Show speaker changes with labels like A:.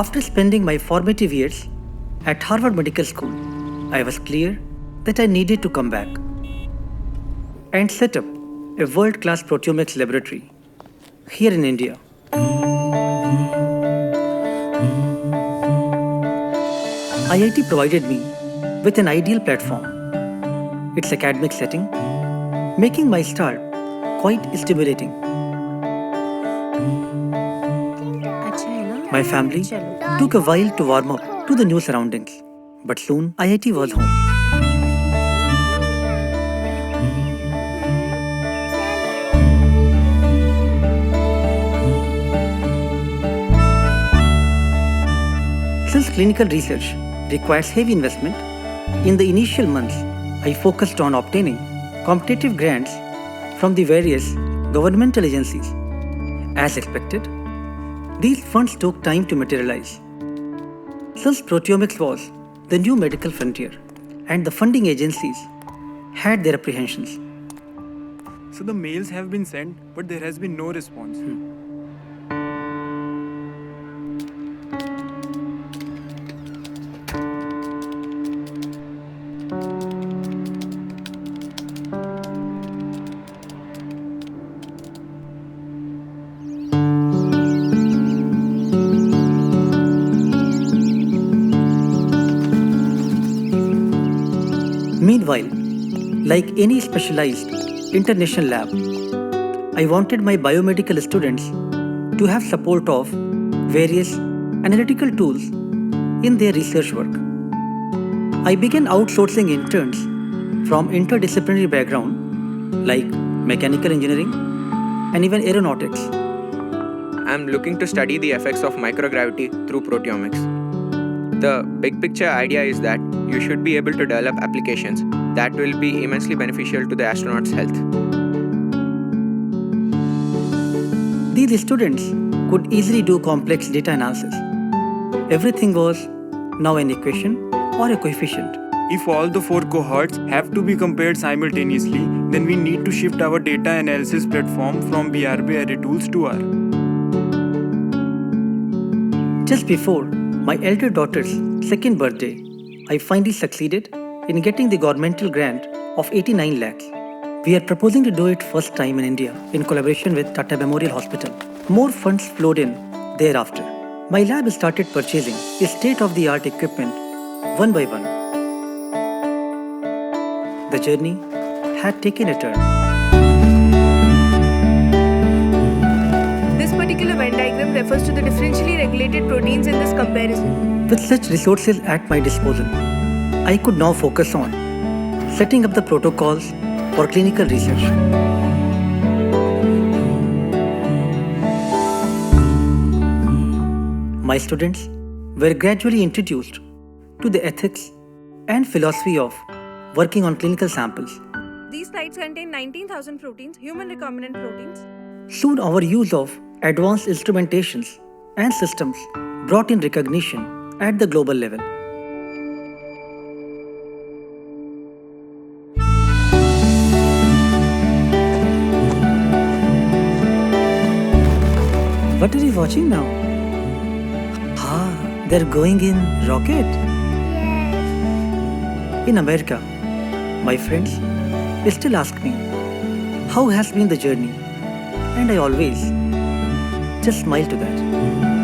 A: After spending my formative years at Harvard Medical School, I was clear that I needed to come back and set up a world-class proteomics laboratory here in India. IIT provided me with an ideal platform, its academic setting, making my start quite stimulating. My family took a while to warm up to the new surroundings, but soon IIT was home. Since clinical research requires heavy investment, in the initial months, I focused on obtaining competitive grants from the various governmental agencies. As expected, these funds took time to materialize. Since proteomics was the new medical frontier and the funding agencies had their apprehensions.
B: So the mails have been sent, but there has been no response.
A: Meanwhile, like any specialized international lab, I wanted my biomedical students to have support of various analytical tools in their research work. I began outsourcing interns from interdisciplinary background like mechanical engineering and even aeronautics.
C: I'm looking to study the effects of microgravity through proteomics. The big picture idea is that you should be able to develop applications that will be immensely beneficial to the astronauts' health.
A: These students could easily do complex data analysis. Everything was now an equation or a coefficient.
B: If all the 4 cohorts have to be compared simultaneously, then we need to shift our data analysis platform from BRB array tools to R.
A: Just before my elder daughter's second birthday, I finally succeeded in getting the governmental grant of 89 lakhs. We are proposing to do it first time in India in collaboration with Tata Memorial Hospital. More funds flowed in thereafter. My lab started purchasing state-of-the-art equipment one by one. The journey had taken a turn.
D: This particular Venn diagram refers to the differentially regulated proteins in this comparison.
A: With such resources at my disposal, I could now focus on setting up the protocols for clinical research. My students were gradually introduced to the ethics and philosophy of working on clinical samples.
D: These slides contain 19,000 proteins, human recombinant proteins.
A: Soon our use of advanced instrumentations and systems brought in recognition at the global level. What are you watching now? They're going in rocket?
E: Yes.
A: In America, my friends still ask me, how has been the journey? And I always just smile to that.